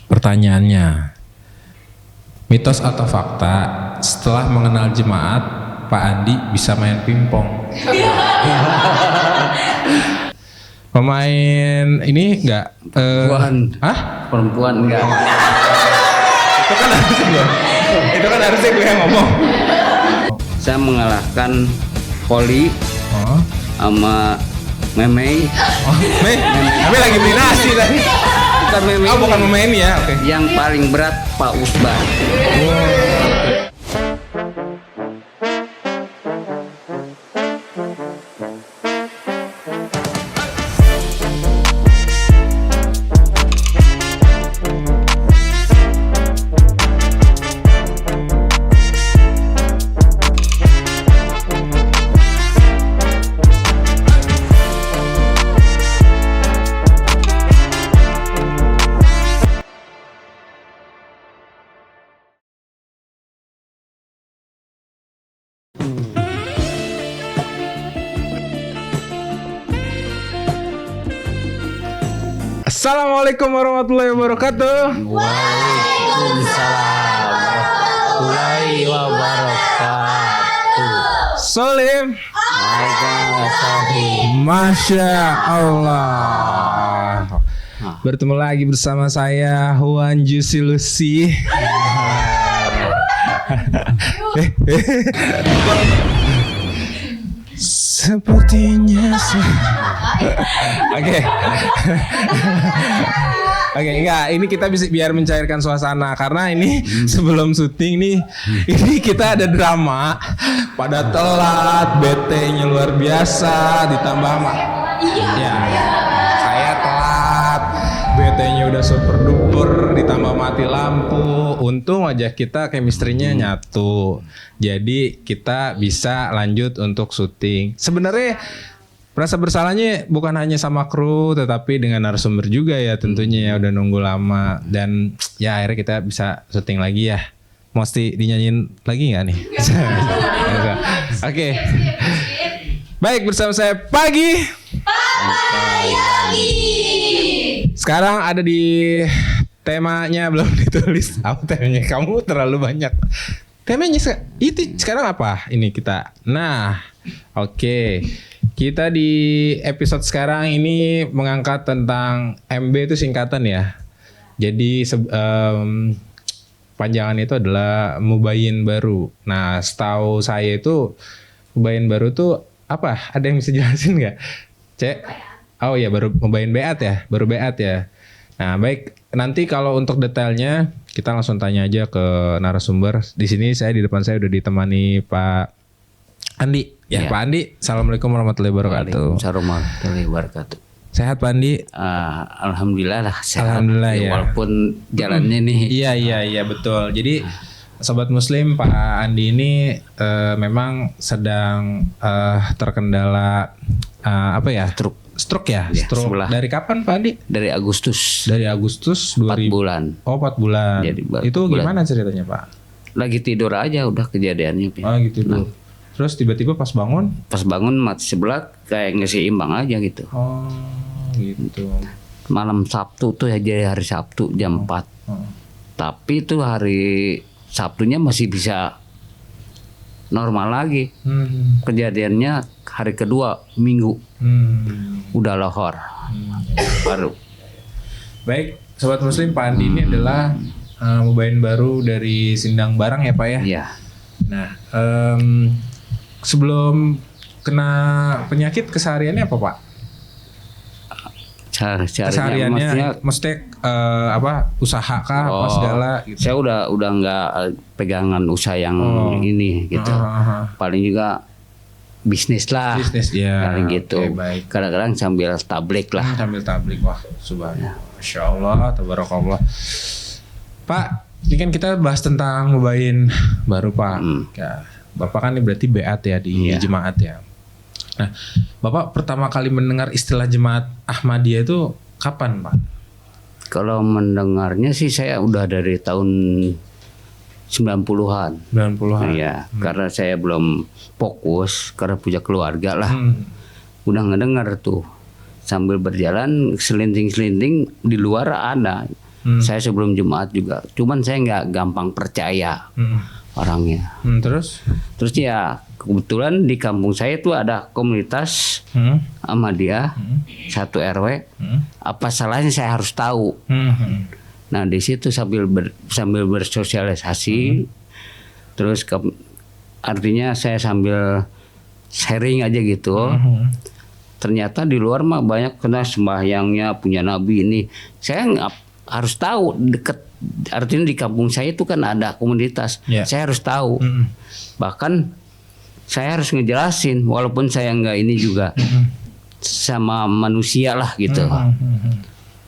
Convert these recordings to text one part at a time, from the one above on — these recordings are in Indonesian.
Pertanyaannya, mitos atau fakta setelah mengenal jemaat Pak Andi bisa main pingpong? Pemain ini enggak? Perempuan. Hah? Perempuan enggak. Itu kan harusnya gue yang ngomong. Saya mengalahkan Poli Oh. sama Memei. Oh, Mei lagi beli nasi tadi. Bukan Memei. Oh, bukan pemain ya. Oke. Yang paling berat Pak Usbar. Assalamualaikum warahmatullahi wabarakatuh. Waalaikumsalam warahmatullahi wabarakatuh. Solim. Sahih. Masya Allah. Bertemu lagi bersama saya Huan Jusilusi. Sepertinya Oke. Oke, enggak, ini kita bisa biar mencairkan suasana karena ini sebelum syuting nih, ini kita ada drama, pada telat, BT-nya luar biasa, ditambah ya, saya telat, BT-nya udah super duper, ditambah mati lampu, untung aja kita chemistry-nya nyatu, jadi kita bisa lanjut untuk syuting. Sebenarnya rasa bersalahnya bukan hanya sama kru tetapi dengan narasumber juga ya tentunya ya udah nunggu lama dan ya akhirnya kita bisa syuting lagi ya. Mesti dinyanyiin lagi nggak nih? Oke. Baik, bersama saya Pagi. Sekarang ada di temanya belum ditulis. Apa temanya? Kamu terlalu banyak. Temanya itu sekarang apa? Ini kita. Nah, oke. Kita di episode sekarang ini mengangkat tentang MB itu singkatan ya. Jadi panjangan itu adalah Mubayyin Baru. Nah, setahu saya itu Mubayyin Baru tuh apa? Ada yang bisa jelasin nggak? Cek? Oh ya, baru Mubayyin Beat ya, baru Beat ya. Nah, baik. Nanti kalau untuk detailnya kita langsung tanya aja ke narasumber. Di sini saya di depan saya udah ditemani Pak Andi. Ya, Pak Andi, assalamualaikum warahmatullahi wabarakatuh. Waalaikumsalam warahmatullahi wabarakatuh. Sehat Pak Andi? Alhamdulillah lah sehat. Alhamdulillah ya. Walaupun jalannya nih. Iya betul. Jadi Sobat Muslim, Pak Andi ini memang sedang terkendala apa ya? Stroke ya? Stroke. Sebelah. Dari kapan Pak Andi? Dari Agustus. Dari Agustus 4 bulan. Oh, 4 bulan. Jadi, itu bulan. gimana ceritanya Pak? Lagi tidur aja udah kejadiannya. Oh gitu tuh. Terus tiba-tiba pas bangun? Pas bangun mati sebelah kayak ngasih imbang aja gitu. Oh gitu. Malam Sabtu tuh ya, jadi hari Sabtu jam 4. Tapi itu hari Sabtunya masih bisa normal lagi. Kejadiannya hari kedua Minggu. Udah lohor. Baru. Baik, Sobat Muslim, Pak Andi ini adalah Mubayyin Baru dari Sindang Barang ya Pak ya? Iya. Nah, sebelum kena penyakit kesehariannya apa Pak? Kesehariannya mesti apa usaha kah apa segala gitu. Saya udah nggak pegangan usaha yang ini gitu. Paling juga bisnis lah. Bisnis ya. Paling gitu. Baik. Kadang-kadang sambil tablik lah. Sambil tablik, wah subhanallah. Masya Allah, tabarakallah. Pak, ini kan kita bahas tentang Mubayyin Baru Pak. Ya, Bapak kan ini berarti Beat ya di jemaat ya. Nah, Bapak pertama kali mendengar istilah jemaat Ahmadiyah itu kapan Pak? Kalau mendengarnya sih saya udah dari tahun 90-an. 90-an. Iya, karena saya belum fokus karena punya keluarga lah. Udah ngedengar tuh. Sambil berjalan selinting-selinting di luar ada Saya sebelum Jumat juga. Cuman saya nggak gampang percaya orangnya. Terus? Terus ya kebetulan di kampung saya tuh ada komunitas Ahmadiyah, satu RW. Apa salahnya saya harus tahu. Nah di situ sambil bersosialisasi, terus artinya saya sambil sharing aja gitu. Ternyata di luar mah banyak kena sembahyangnya punya nabi ini. Saya harus tahu deket. Artinya di kampung saya itu kan ada komunitas. Saya harus tahu. Bahkan saya harus ngejelasin walaupun saya nggak ini juga sama manusia lah gitu.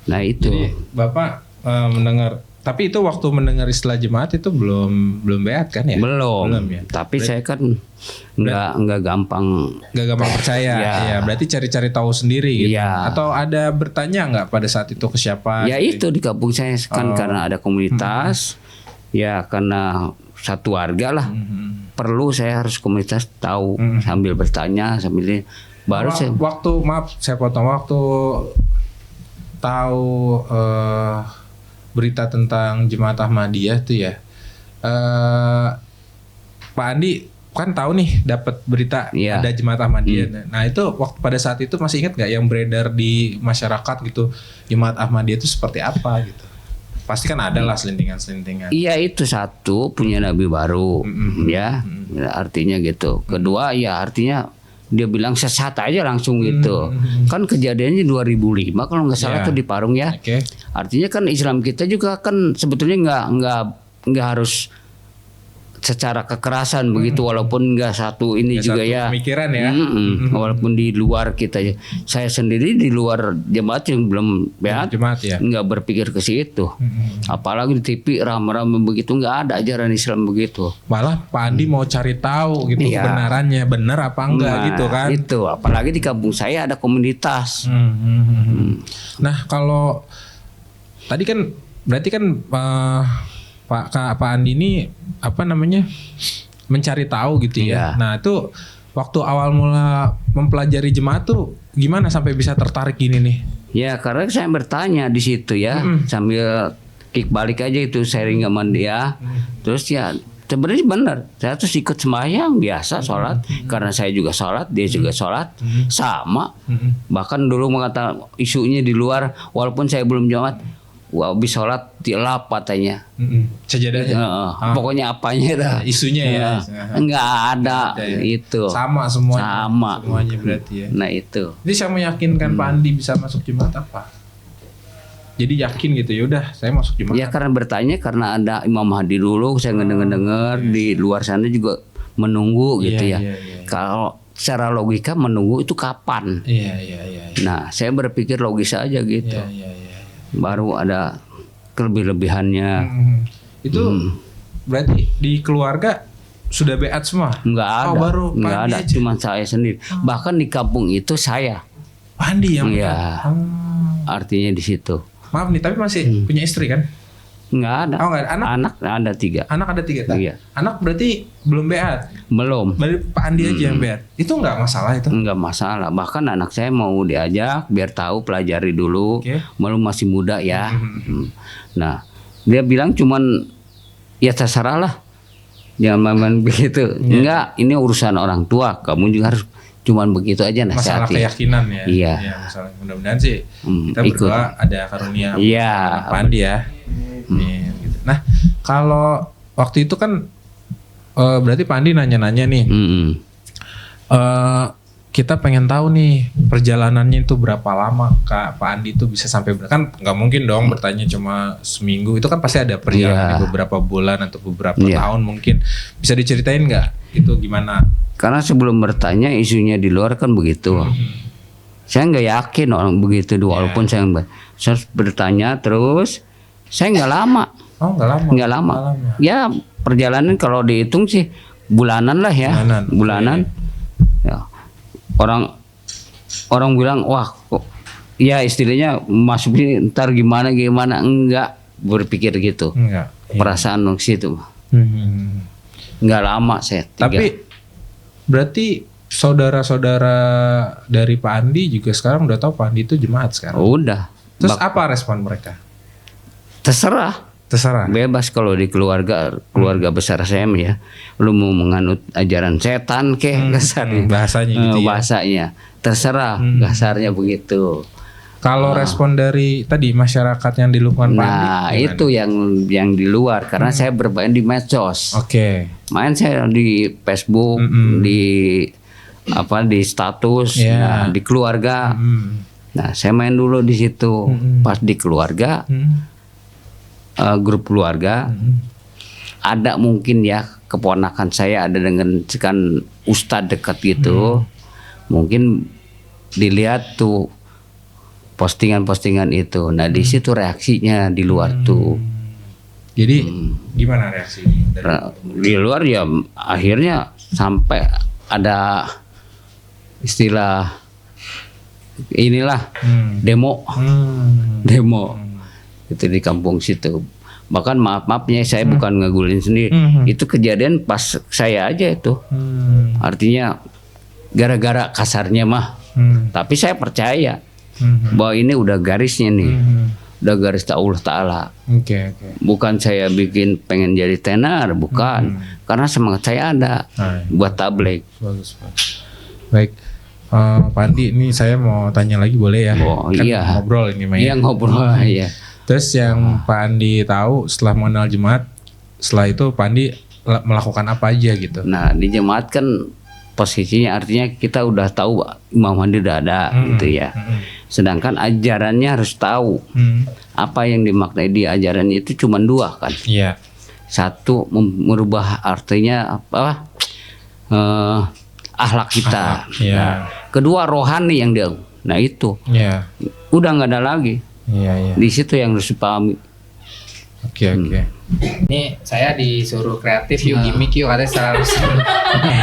Nah itu. Jadi Bapak mendengar, tapi itu waktu mendengar istilah jemaat itu belum beat kan ya? Belum ya. Tapi saya kan nggak gampang percaya. Ya, berarti cari-cari tahu sendiri gitu. Ya. Atau ada bertanya nggak pada saat itu ke siapa? Ya gitu? itu di kampung saya kan karena ada komunitas. Ya karena satu warga lah. Perlu saya harus komunitas tahu sambil bertanya sambil baru saya. Waktu maaf saya potong, waktu tahu berita tentang Jemaat Ahmadiyah tuh ya, Pak Andi kan tahu nih dapat berita ada Jemaat Ahmadiyah. Nah itu waktu pada saat itu masih ingat nggak yang beredar di masyarakat gitu, Jemaat Ahmadiyah itu seperti apa gitu? Pasti kan ada lah selintingan-selintingan. Iya itu satu punya nabi baru, ya artinya gitu. Kedua ya artinya dia bilang sesat aja langsung gitu. Kan kejadiannya 2005 kalau nggak salah tuh di Parung ya. Artinya kan Islam kita juga kan sebetulnya nggak harus secara kekerasan begitu, walaupun nggak satu ini juga satu ya pemikiran ya. Walaupun di luar kita, saya sendiri di luar jemaat yang belum jemaat ya nggak berpikir ke situ. Apalagi di TV rame-rame begitu, nggak ada ajaran Islam begitu. Malah Pak Andi mau cari tahu gitu kebenarannya, benar apa enggak gitu kan. Itu apalagi di kampung saya ada komunitas. Nah kalau tadi kan berarti kan Pak Andi ini apa namanya mencari tahu gitu ya. Nah itu waktu awal mula mempelajari jemaat tuh gimana sampai bisa tertarik gini nih? Ya karena saya bertanya di situ ya sambil kick balik aja itu sharing sama dia. Terus ya sebenarnya benar, saya terus ikut sembahyang biasa sholat karena saya juga sholat, dia juga sholat sama. Bahkan dulu mengata isunya di luar walaupun saya belum jemaat. Wah, habis sholat dilap katanya. Sajadahnya. Pokoknya apanya dah. Isunya ya. Enggak ada itu. Sama semuanya. Sama. Semuanya berarti ya. Nah itu. Jadi saya meyakinkan Pak Andi bisa masuk jemaat apa? Jadi yakin gitu ya udah saya masuk jemaat. Ya karena bertanya karena ada Imam Mahdi dulu saya ngedenger di luar sana juga menunggu gitu ya. Kalau secara logika menunggu itu kapan? Iya. Nah saya berpikir logis aja gitu. Baru ada kelebih-lebihannya. Itu berarti di keluarga sudah beat semua? Enggak ada. Baru enggak ada, cuma saya sendiri. Bahkan di kampung itu saya. Pandi yang artinya di situ. Maaf nih, tapi masih punya istri kan? Enggak ada. Oh enggak ada. Anak ada 3. Anak ada 3 kan? Iya. Anak berarti belum beat? Belum. Berarti Pak Andi aja yang beat? Itu enggak masalah itu? Enggak masalah. Bahkan anak saya mau diajak biar tahu pelajari dulu. Malu masih muda ya. Nah dia bilang cuman ya terserah lah. Jangan main begitu. Enggak, ini urusan orang tua. Kamu juga harus cuman begitu aja Masalah nasihatnya. keyakinan ya. Iya. Masalah mudah-mudahan sih kita berdoa ada karunia Pak Andi ya. Gitu. Nah kalau waktu itu kan berarti Pak Andi nanya-nanya nih, kita pengen tahu nih perjalanannya itu berapa lama Pak Andi itu bisa sampai kan nggak mungkin dong bertanya cuma seminggu, itu kan pasti ada perjalanan beberapa bulan atau beberapa tahun mungkin. Bisa diceritain nggak itu gimana? Karena sebelum bertanya isunya di luar kan begitu. Saya nggak yakin orang begitu walaupun saya bertanya terus. Saya nggak lama. Oh nggak lama. Ya perjalanan kalau dihitung sih bulanan lah ya. Bulanan. Ya. Orang bilang wah kok ya istilahnya masuk ini ntar gimana enggak berpikir gitu. Enggak. Perasaan ke situ. Nggak lama saya. Tapi berarti saudara-saudara dari Pak Andi juga sekarang udah tahu Pak Andi itu jemaat sekarang. Udah. Terus apa respon mereka? Terserah. Bebas kalau di keluarga besar saya ya. Lu mau menganut ajaran setan kasarnya. Bahasanya gitu ya. Bahasanya terserah, kasarnya begitu. Kalau respon dari tadi masyarakat yang di lingkungan Pak Andi, Nah, itu yang di luar karena saya bermain di medsos. Oke. Main saya di Facebook, di status, nah, di keluarga. Nah, saya main dulu di situ. Pas di keluarga, grup keluarga, ada mungkin ya keponakan saya ada dengan kan ustadz dekat gitu, mungkin dilihat tuh postingan-postingan itu. Nah, di situ reaksinya di luar tuh. Jadi gimana reaksi? Di luar ya akhirnya sampai ada istilah inilah demo itu di kampung situ. Bahkan maafnya saya bukan ngegulin sendiri, itu kejadian pas saya aja itu. Artinya gara-gara kasarnya mah, tapi saya percaya bahwa ini udah garisnya nih, udah garis Allah Ta'ala. Bukan saya bikin pengen jadi tenar, bukan, karena semangat saya ada buat tabligh. Bagus. Baik, Pak Andi, ini saya mau tanya lagi boleh ya? Oh kan iya. Ngobrol ini Maya. Iya ngobrol ya. Terus yang Pak Andi tahu setelah mengenal jemaat, setelah itu Pak Andi melakukan apa aja gitu? Nah, di jemaat kan posisinya artinya kita udah tahu Imam Mandi udah ada gitu ya. Sedangkan ajarannya harus tahu apa yang dimaknai di ajarannya itu cuma dua kan. Iya. Satu merubah artinya apa? Akhlak kita. Nah, kedua rohani yang dia. Nah itu. Iya. Udah nggak ada lagi. Iya. Di situ yang harus dipahami. Oke. Ini saya disuruh kreatif yuk, gimmick yuk, katanya selalu.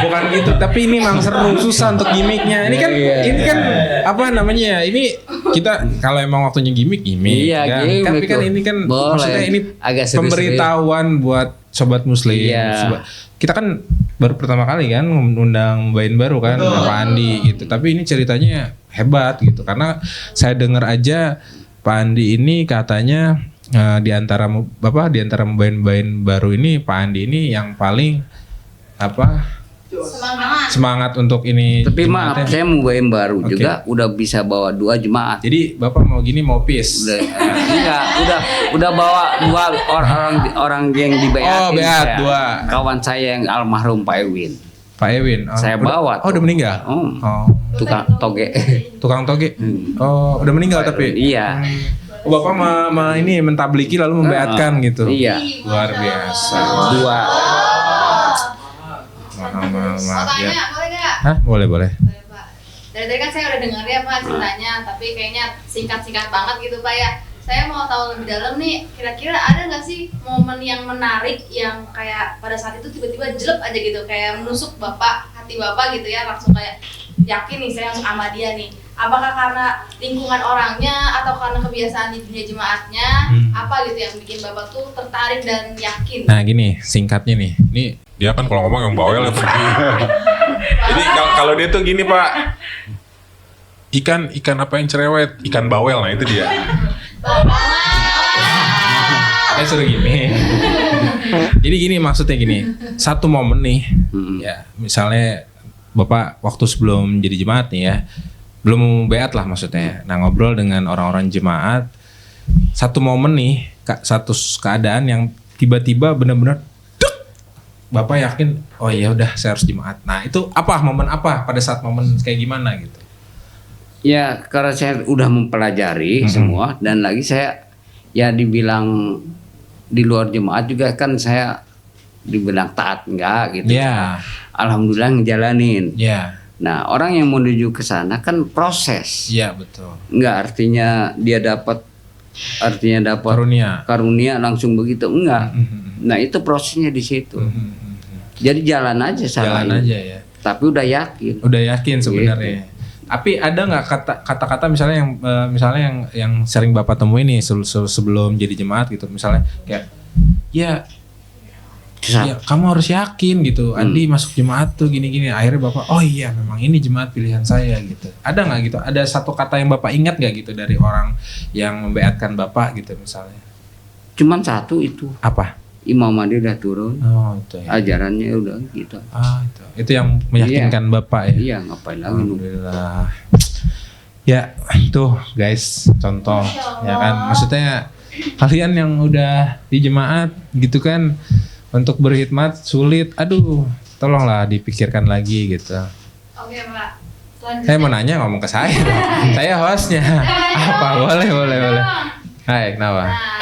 Bukan gitu, tapi ini memang seru, susah untuk gimmicknya. Ini kan, ini kan apa namanya? Ini kita kalau emang waktunya gimmick, Iya, kan? gimmick Tapi kan tuh. ini kan Boleh. maksudnya ini Agak serius-serius. pemberitahuan buat sobat muslim. Iya. Kita kan baru pertama kali kan ngundang Bain baru kan, Pak Andi gitu. Tapi ini ceritanya hebat gitu, karena saya dengar aja Pak Andi ini katanya di antara Bain baru ini Pak Andi ini yang paling semangat untuk ini. Tapi maaf, jemaatnya. saya mau bawa baru juga udah bisa bawa 2 jemaat. Jadi Bapak mau gini mau peace. Udah bawa 2 orang yang dibayatin. Oh, beat, 2. Kawan saya yang almarhum Pak Ewin. Pak Ewin. Saya bawa. Oh, udah meninggal. Tukang toge. Tukang toge. Oh, udah meninggal tapi. Iya. Bapak ini mentabliki lalu membeatkan gitu. Iya. Luar biasa. 2. Maaf ya. Boleh nggak? Hah? Boleh. Boleh, Pak. Dari tadi kan saya udah dengar ya Pak ceritanya, tapi kayaknya singkat-singkat banget gitu Pak ya. Saya mau tahu lebih dalam nih, kira-kira ada nggak sih momen yang menarik yang kayak pada saat itu tiba-tiba jelek aja gitu, kayak menusuk Bapak, hati Bapak gitu ya, langsung kayak yakin nih saya masuk Ahmadiyah nih. Apakah karena lingkungan orangnya atau karena kebiasaan di dunia jemaatnya, apa gitu yang bikin Bapak tuh tertarik dan yakin? Nah gini, singkatnya nih. Ini Dia kan kalau ngomong yang bawel ya. Jadi kalau dia tuh gini Pak, ikan apa yang cerewet, ikan bawel, nah itu dia. suruh gini. Jadi gini maksudnya gini. Satu momen nih, ya misalnya Bapak waktu sebelum jadi jemaat nih ya, belum beat lah maksudnya. Nah ngobrol dengan orang-orang jemaat, satu momen nih, satu keadaan yang tiba-tiba benar-benar Bapak yakin, oh ya udah saya harus jemaat. Nah itu apa momen apa pada saat momen kayak gimana gitu? Ya karena saya udah mempelajari semua dan lagi saya ya dibilang di luar jemaat juga kan saya dibilang taat enggak gitu. Ya. Alhamdulillah ngejalanin. Ya. Nah orang yang menuju ke sana kan proses. Iya betul. Enggak artinya dia dapat karunia langsung begitu enggak. Nah itu prosesnya di situ. Jadi jalan aja salah. Jalan aja ya. Tapi udah yakin. Udah yakin sebenarnya. Gitu. Tapi ada nggak kata-kata misalnya yang sering Bapak temui nih sebelum jadi jemaat gitu, misalnya kayak ya kamu harus yakin gitu, Andi masuk jemaat tuh gini-gini. Akhirnya Bapak, oh iya memang ini jemaat pilihan saya gitu. Ada nggak gitu? Ada satu kata yang Bapak ingat nggak gitu dari orang yang membeatkan Bapak gitu misalnya? Cuman satu itu. Apa? Imam Mahdi udah turun. Oh itu ya. Ajarannya udah gitu. Itu yang meyakinkan Bapak ya. Iya, ngapain lagi lu? Alhamdulillah. Ya, tuh guys, contoh ya kan. Maksudnya kalian yang udah di jemaat gitu kan untuk berkhidmat sulit. Aduh, tolonglah dipikirkan lagi gitu. Oke, Pak. Selanjutnya. Saya mau nanya ngomong ke saya. Saya hostnya. Apa? Boleh. Hai, kenapa? Nah,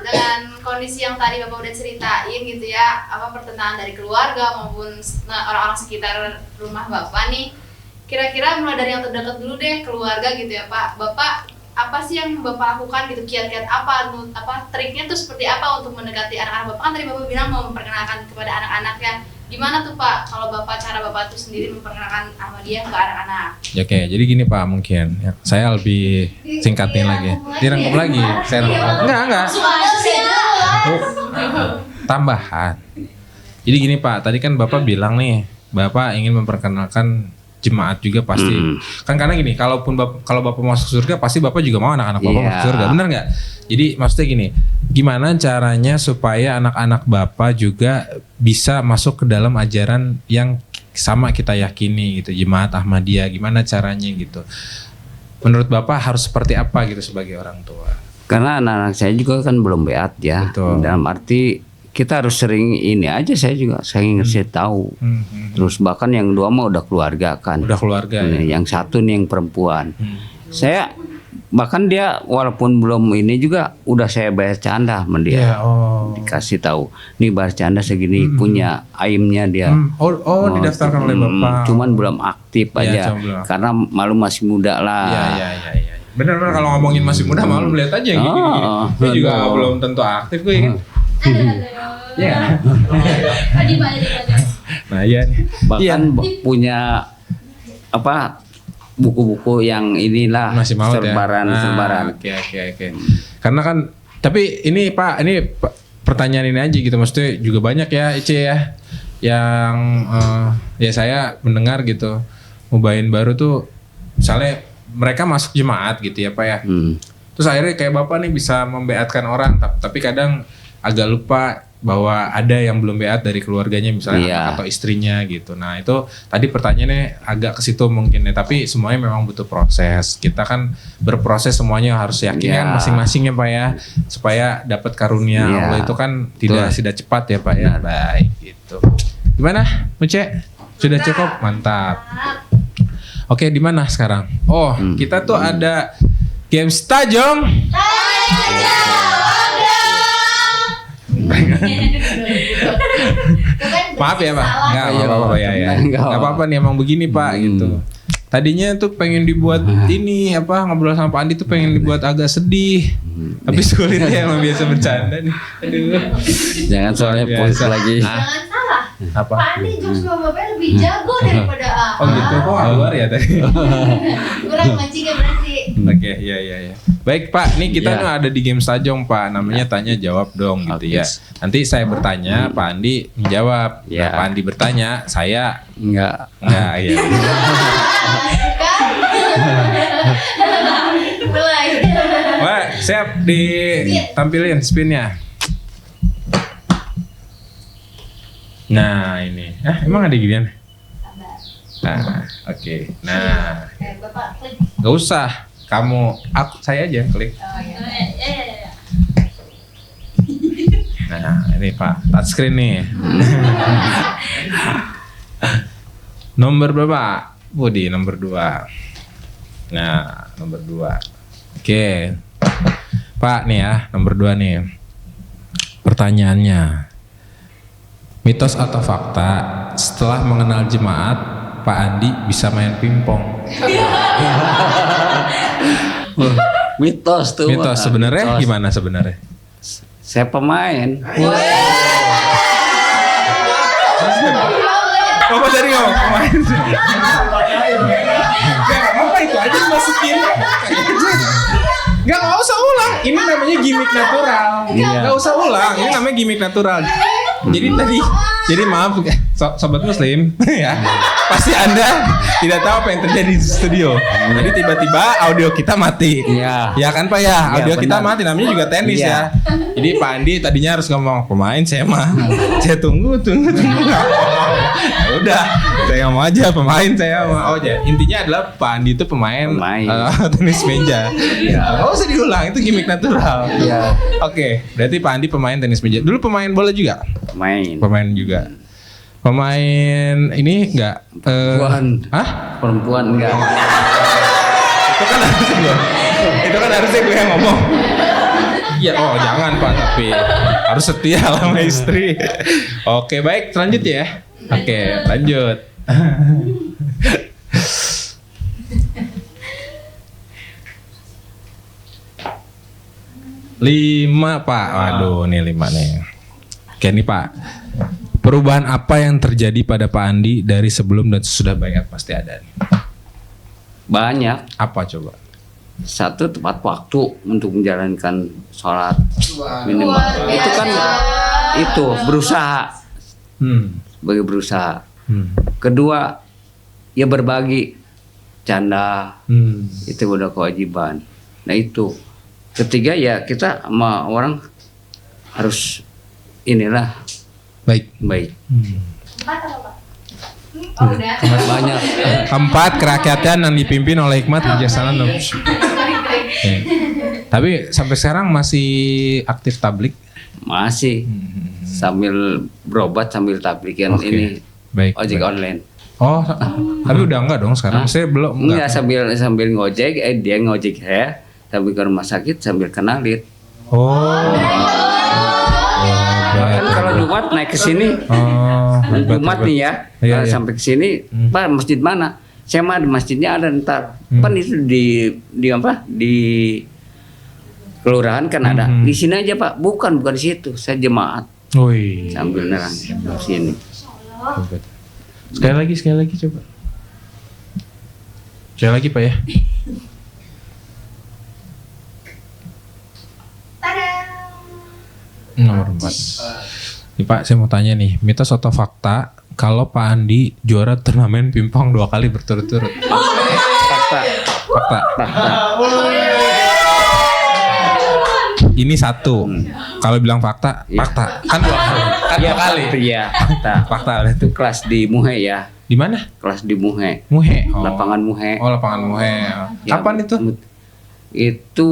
dengan kondisi yang tadi Bapak udah ceritain gitu ya, apa pertentangan dari keluarga maupun orang-orang sekitar rumah Bapak nih, kira-kira mulai dari yang terdekat dulu deh, keluarga gitu ya Pak. Bapak apa sih yang Bapak lakukan gitu, kiat-kiat apa triknya tuh seperti apa untuk mendekati anak-anak Bapak? Kan tadi Bapak bilang mau memperkenalkan kepada anak-anaknya. Gimana tuh Pak kalau cara Bapak tuh sendiri memperkenalkan Ahmadiyah ke anak-anak? Ya, oke, jadi gini Pak mungkin. Ya, saya lebih singkatin lagi. Dirangkum lagi. Saya rangkum. Enggak. Tambahan. Jadi gini Pak, tadi kan Bapak bilang nih, Bapak ingin memperkenalkan jemaat juga pasti. Kan karena gini, kalau Bapak masuk surga pasti Bapak juga mau anak-anak Bapak masuk surga. Benar nggak? Jadi maksudnya gini, gimana caranya supaya anak-anak Bapak juga bisa masuk ke dalam ajaran yang sama kita yakini gitu, jemaat Ahmadiyah, gimana caranya gitu. Menurut Bapak harus seperti apa gitu sebagai orang tua? Karena anak-anak saya juga kan belum beat ya. Betul. Dalam arti kita harus sering ini aja, saya juga sering ngasih tahu. Terus bahkan yang dua mah udah keluarga kan. Udah keluarga ya. Yang satu nih yang perempuan. Saya bahkan dia walaupun belum ini juga udah saya bayar canda sama dia. Dikasih tahu, nih bayar canda segini, punya aimnya dia. Didaftarkan oleh Bapak. Cuman belum aktif aja. Karena malu masih muda lah. Iya. Benar kalau ngomongin masih muda malu melihat aja yang gini. Gue juga belum tentu aktif gue kan. Iya. Nah iya nih. Bahkan punya apa buku-buku yang inilah masih mau serbaran. Oke. Karena kan tapi ini Pak, pertanyaan ini aja gitu, maksudnya juga banyak ya Ice ya yang ya saya mendengar gitu, mubain baru tuh misalnya mereka masuk jemaat gitu ya Pak ya. Terus akhirnya kayak Bapak nih bisa membeatkan orang, tapi kadang agak lupa bahwa ada yang belum beat dari keluarganya misalnya anak atau istrinya gitu. Nah itu tadi pertanyaannya agak ke situ mungkin ya, tapi semuanya memang butuh proses. Kita kan berproses semuanya harus yakin kan masing-masing ya Pak ya, supaya dapat karunia Allah itu kan tidak cepat ya Pak ya. Baik gitu. Gimana Muce? Sudah cukup? Mantap. Oke, di mana sekarang? Oh, kita tuh ada game Stajong. Maaf ya Pak, nggak apa-apa ya. Nggak apa-apa nih, emang begini Pak gitu. Tadinya tuh pengen dibuat ini ngobrol sama Pak Andi tuh pengen dibuat agak sedih, tapi sulit ya, emang biasa bercanda nih. Aduh. Jangan soalnya post lagi. Jangan salah. Apa? Pak Andi jokes Bapak lebih jago daripada Oh gitu, kok keluar ya tadi? Kurang mancingnya berarti. Oke, iya. Baik Pak, nih kita ada di game Stajong Pak, namanya tanya jawab dong gitu ya. Nanti saya bertanya, Pak Andi menjawab. Nah, Pak Andi bertanya, saya enggak iya. Wah, siap ditampilin spinnya. Nah ini, emang ada ginian? Nah, oke. Nah, Bapak klik. gak usah. Saya aja klik. Nah, ini Pak, touchscreen nih. Nomor berapa? Budi, nomor 2. Nah, nomor 2. Oke. Pak nih ya, nomor 2 nih. Pertanyaannya. Mitos atau fakta, setelah mengenal jemaat, Pak Andi bisa main pingpong? Mitos tuh. Mitos sebenarnya gimana sebenarnya? Saya pemain. Bapak tadi ngomong pemain. Apa itu aja dimasukin? Gak usah ulang. Ini namanya gimmick natural. Gak usah ulang. Ini namanya gimmick natural. Jadi maaf sobat muslim ya. pasti Anda tidak tahu apa yang terjadi di studio. Jadi tiba-tiba audio kita mati. Iya. Ya kan Pak ya, audio Iya, kita benar. mati, namanya juga tenis Iya. ya. Jadi Pak Andi tadinya harus ngomong pemain saya mah. Saya tunggu. Ya udah, saya mau aja pemain saya mah. Oh ya, intinya adalah Pak Andi itu pemain. Tenis meja. Nggak usah diulang, itu gimmick natural. Iya. Oke, berarti Pak Andi pemain tenis meja. Dulu pemain bola juga? Main. Pemain juga. Pemain ini enggak Perempuan. Hah? Perempuan enggak. Itu kan harusnya gue yang ngomong. Ya, oh jangan Pak, tapi harus setia lah sama istri. Oke, baik, lanjut ya. Oke, lanjut. Lima Pak, waduh nih 5 nih. Oke nih Pak, perubahan apa yang terjadi pada Pak Andi dari sebelum dan sesudah baiat pasti ada nih. Banyak. Apa coba? Satu, tepat waktu untuk menjalankan sholat minimal. Itu kan itu berusaha, sebagai berusaha. Kedua, ya berbagi, canda, itu udah kewajiban. Nah itu. Ketiga ya kita sama orang harus inilah Baik. Empat apa Pak? Oh udah. Banyak. Keempat, kerakyatan yang dipimpin oleh hikmat bijaksana. Oke. Tapi sampai sekarang masih aktif tablik? Masih sambil berobat sambil tablikan Oke. ini Baik. ojek baik. online. Oh, tapi udah enggak dong sekarang? Saya belum Enggak sambil ngojek, dia ngojek saya sambil ke rumah sakit sambil kena lead. Oh. Kan kalau Jumat naik ke sini, Jumat nih ya, Iya, iya. sampai ke sini, Pak masjid mana? Saya mah di masjidnya ada ntar. Pan itu di apa? Di kelurahan kan ada. Di sini aja Pak. Bukan di situ. Saya jemaat Woi. sambil nerang di sini. Sekali lagi coba. Sekali lagi Pak ya. Nomor 4. Nih Pak, saya mau tanya nih, mitos atau fakta kalau Pak Andi juara turnamen pingpong 2 kali berturut-turut? Fakta. Fakta. Ini satu. Kalau bilang fakta, fakta. Kan 2 kali. Kan 2 kali. Iya, fakta. Fakta. Itu kelas di Muhe ya. Di mana? Kelas di Muhe. Muhe. Lapangan Muhe. Oh, lapangan Muhe. Ya, Kapan itu? Itu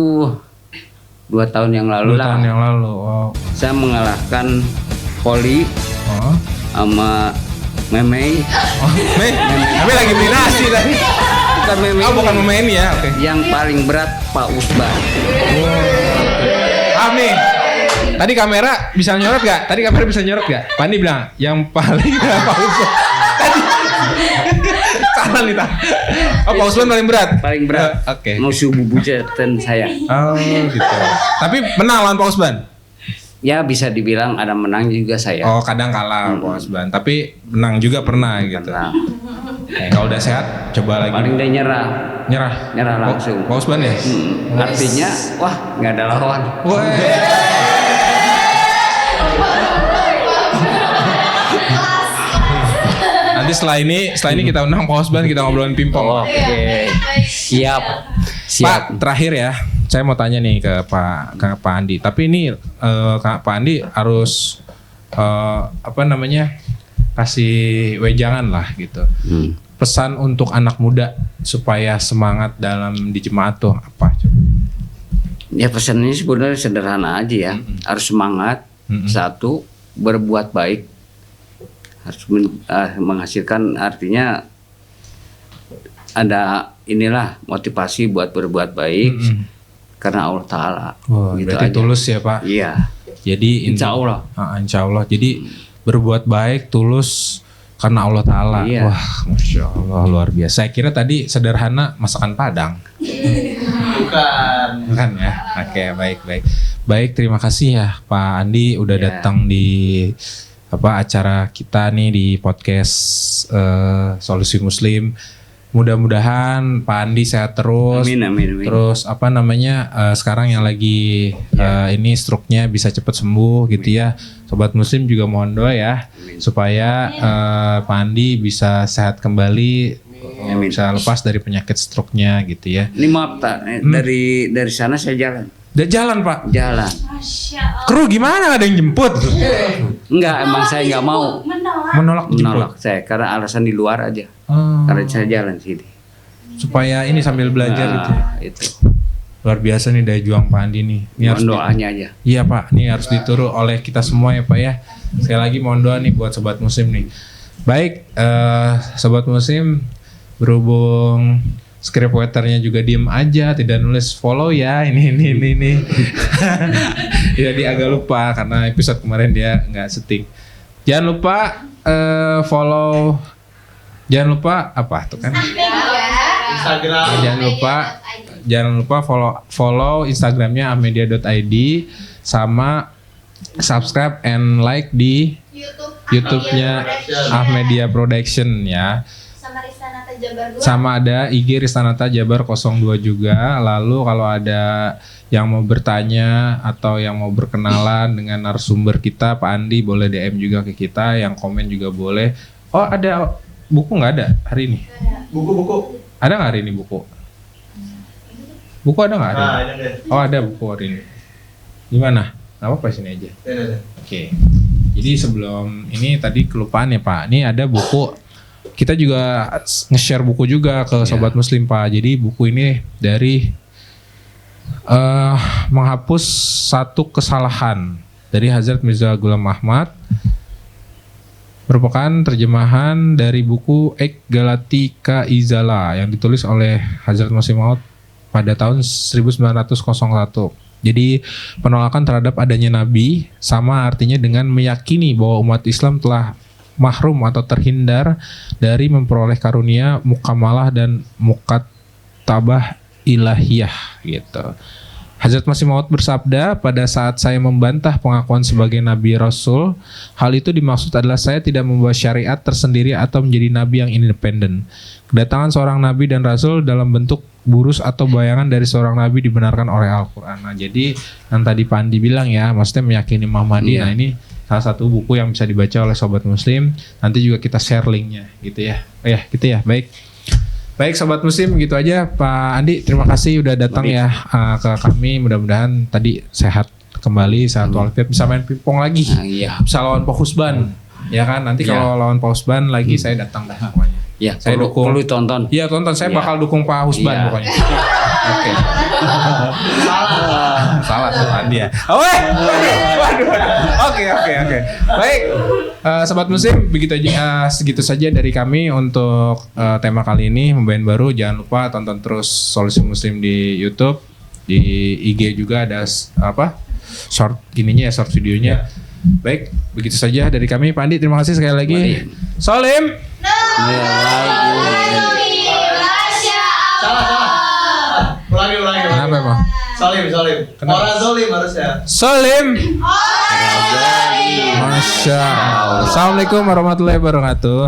2 tahun yang lalu 2 lah. tahun yang lalu. Oh. Saya mengalahkan Poli Oh. sama Memei. Oh, Mei lagi beli nasi tadi. Bukan Memei. Oh, bukan Mei ini ya. Oke. Yang paling berat Pak Usban. Nih. Tadi kamera bisa nyorot gak? Tadi kamera bisa nyorot gak? Pandi bilang yang paling berat Pak Usman. Tadi salah nih tak? Oh Pak Usman paling berat. Paling berat. Oke. Musuh bubujatan saya. Oh gitu. Tapi menang lawan Pak Usman. Ya bisa dibilang ada menang juga saya. Oh kadang kalah Pak Usman. Tapi menang juga pernah gitu. Nah, Kalau udah sehat coba lagi. paling dia nyerah. Nyerah langsung. Pak Usman ya? Artinya wah nggak ada lawan. Nanti setelah ini kita undang Pak Usman, kita ngobrolin pingpong. Oke. Siap. Pak, terakhir ya, saya mau tanya nih ke Pak Andi. Tapi ini Pak Andi harus kasih wejangan lah gitu. Pesan untuk anak muda supaya semangat dalam di jemaat tuh apa? Ya pesannya sebenarnya sederhana aja ya. Harus semangat. Satu, berbuat baik. Harus menghasilkan, artinya ada inilah motivasi buat berbuat baik karena Allah Ta'ala. Gitu berarti aja. Tulus ya Pak? Iya. Jadi Insya Allah. Insya Allah. Jadi berbuat baik, tulus karena Allah Ta'ala. Iya. Wah Masya Allah luar biasa. Saya kira tadi sederhana masakan Padang. Bukan ya. Oke, baik. Baik, terima kasih ya Pak Andi udah datang di acara kita nih di podcast Solusi Muslim. mudah-mudahan Pak Andi sehat terus. Amin. Terus sekarang yang lagi ini stroke-nya bisa cepat sembuh gitu ya. Sobat Muslim juga mohon doa ya supaya Pak Andi bisa sehat kembali, bisa lepas dari penyakit stroke-nya gitu ya. Ini maaf tak, dari sana saya jalan. Udah jalan Pak. Jalan. Masya Allah. Kru gimana, nggak ada yang jemput? Enggak, emang saya nggak mau Menolak jemput. menolak saya karena alasan di luar aja. Oh, Karena saya jalan sini. supaya ini sambil belajar gitu. Itu. Luar biasa nih daya juang Pak Andi nih. Ini harus Mohon doanya aja. Iya Pak, ini harus ditiru oleh kita semua ya Pak ya. Sekali lagi mohon doa nih buat Sobat Muslim nih. Baik, Sobat Muslim, berhubung script writernya juga diem aja, tidak nulis follow ya, ini. Jadi agak lupa karena episode kemarin dia nggak setting. Jangan lupa follow, jangan lupa apa tuh kan? Instagram. Jangan lupa follow Instagramnya ahmedia.id sama subscribe and like di YouTube-nya Ahmedia Production ya. Sama Ristanata Jabar 2. Sama ada IG Ristanata Jabar 02 juga. Lalu kalau ada yang mau bertanya atau yang mau berkenalan dengan narasumber kita Pak Andi, boleh DM juga ke kita. Yang komen juga boleh. Oh ada buku nggak ada hari ini? Buku-buku. Ada nggak hari ini buku? Buku ada nggak hari ini? Ada. Oh ada buku hari ini. Gimana? Nggak apa-apa sini aja. Ada. Oke. Jadi sebelum ini tadi kelupaan ya Pak. Ini ada buku. Kita juga nge-share buku juga ke Sobat Muslim Pak. Jadi buku ini dari menghapus satu kesalahan dari Hazrat Mirza Ghulam Ahmad. Merupakan terjemahan dari buku Ek Galatika Izala yang ditulis oleh Hazrat Masih Maud pada tahun 1901. Jadi penolakan terhadap adanya Nabi sama artinya dengan meyakini bahwa umat Islam telah mahrum atau terhindar dari memperoleh karunia mukamalah dan mukatabah ilahiyah gitu. Hazrat Masih Maud bersabda, pada saat saya membantah pengakuan sebagai Nabi Rasul, hal itu dimaksud adalah saya tidak membawa syariat tersendiri atau menjadi Nabi yang independen. Kedatangan seorang Nabi dan Rasul dalam bentuk burus atau bayangan dari seorang Nabi dibenarkan oleh Al-Quran. Nah jadi yang tadi Pak Andi bilang ya, maksudnya meyakini Muhammadiyah. Nah ini salah satu buku yang bisa dibaca oleh Sobat Muslim. Nanti juga kita share linknya gitu ya. Gitu ya, Baik Sobat Muslim, gitu aja Pak Andi, terima kasih udah datang ya ke kami. Mudah-mudahan tadi sehat kembali, sehat walafiat, bisa main pingpong lagi. Iya. Bisa lawan Pak Husban. Ya kan, nanti kalau lawan Pak Husban lagi saya datang dah pokoknya. Ya, Saya dukung. perlu tonton. Iya tonton, saya bakal dukung Pak Husban pokoknya. Oke. Salah Pak Andi ya. Waduh. Oke. Baik. Sobat Muslim, begitu aja, segitu saja dari kami untuk tema kali ini Membayan Baru. Jangan lupa tonton terus Solusi Muslim di YouTube, di IG juga ada short videonya. Baik, begitu saja dari kami. Pak Andi, terima kasih sekali lagi. Solim. Salah. Ulangi. Kenapa emang? Solim. Orang zolim harusnya. Solim. Masya Allah. Assalamualaikum warahmatullahi wabarakatuh.